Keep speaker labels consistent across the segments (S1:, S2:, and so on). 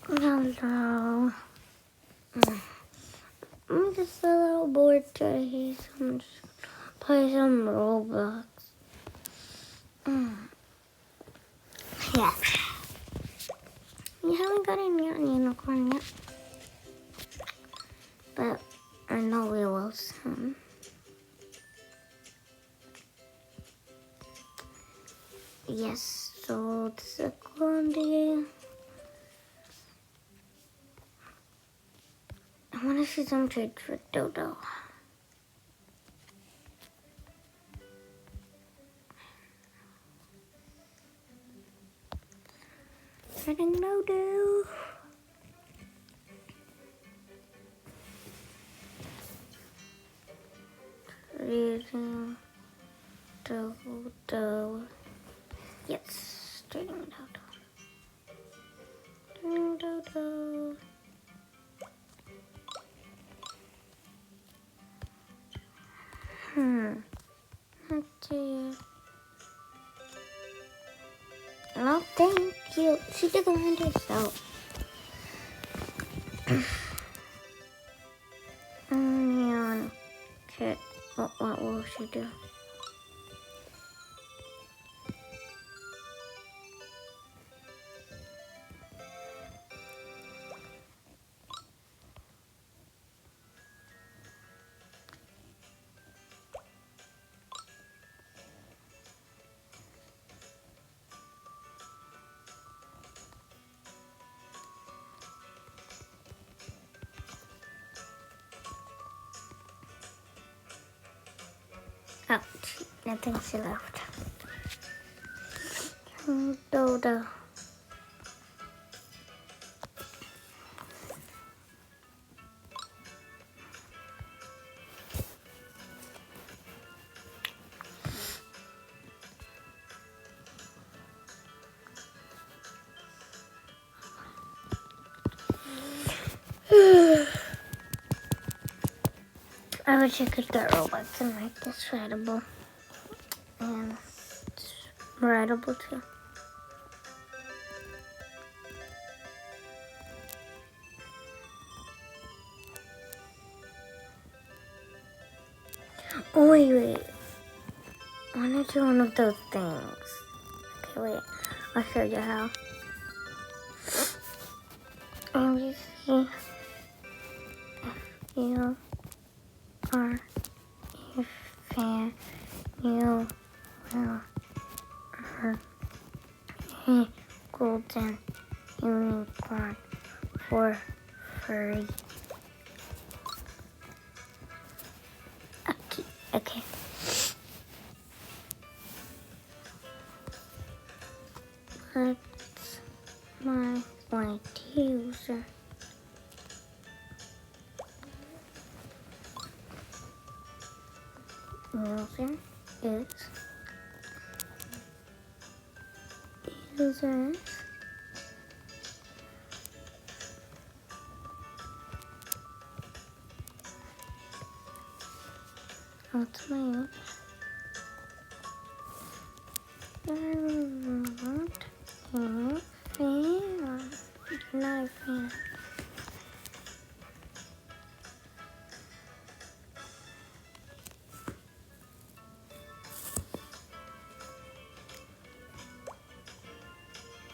S1: Hello. I'm just a little bored today, so I'm just gonna play some Roblox. Yeah. We haven't got any unicorn yet, but I know we will soon. Yes, so it's a cool day. I want to see some trades for Dodo. Trading Dodo. Trading Dodo. Yes, trading Dodo. Trading Dodo. Let's see. No, thank you. She took a land herself. Yeah. Okay. What will she do? Oh, I think she left. Dodo. I wish I could get Robux and make this rideable. And it's rideable too. Oh, wait. I want to do one of those things. Okay, wait. I'll show you how. And you see if you are a fan, you will earn a golden unicorn for free. Okay. That's my white user. User is what's my user? I want a fan. Not a fan.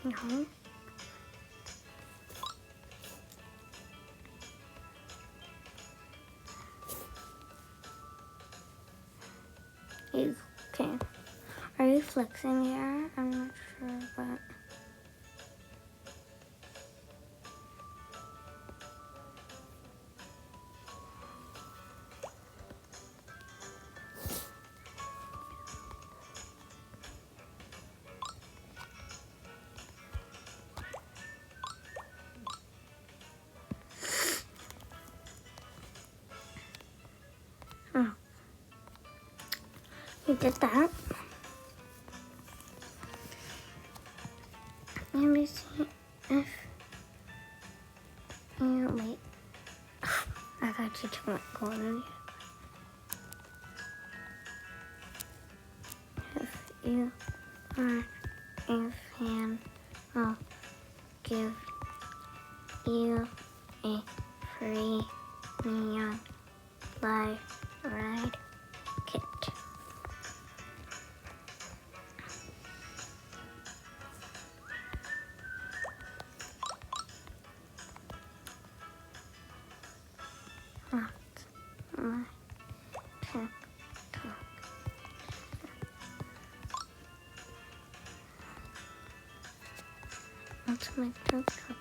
S1: No. Okay. Are you flexing here? I'm not sure, but. Oh. You did that. Let me see if you wait. I got you to my golden. If you are a fan, I'll give you a free neon light ride kit. What's my TikTok? What's my TikTok?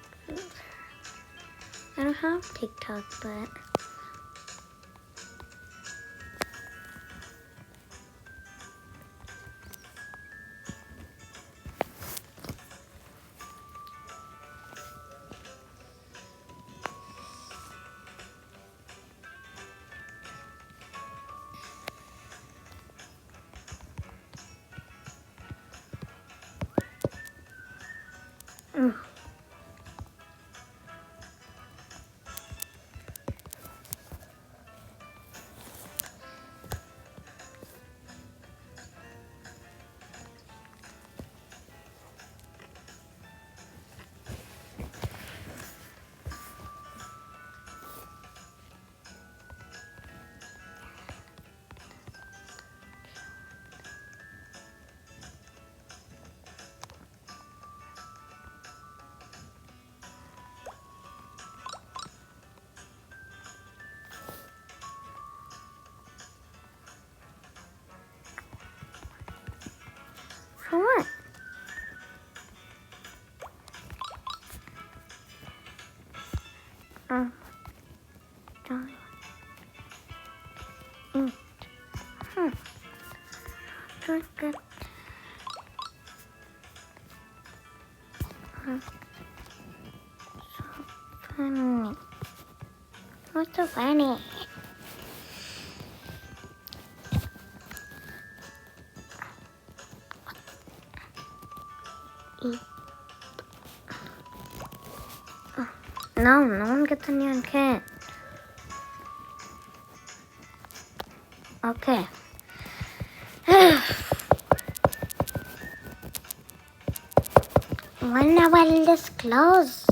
S1: I don't have TikTok, but for what? Dolly. Good. So funny. What's so funny? No one gets a neon kit. Okay. When will this close?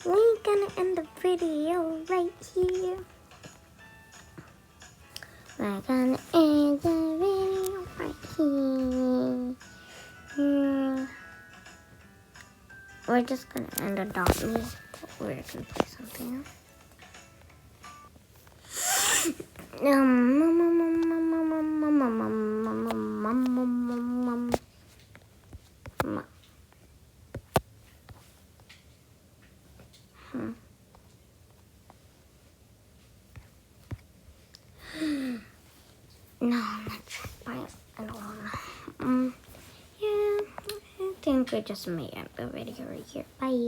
S1: We're gonna end the video right here. We're gonna end the video right here. We're just gonna end Adopt Me. We're gonna play something else. No, I'm not sure. I don't know. Yeah, I think we just made up the video right here. Bye.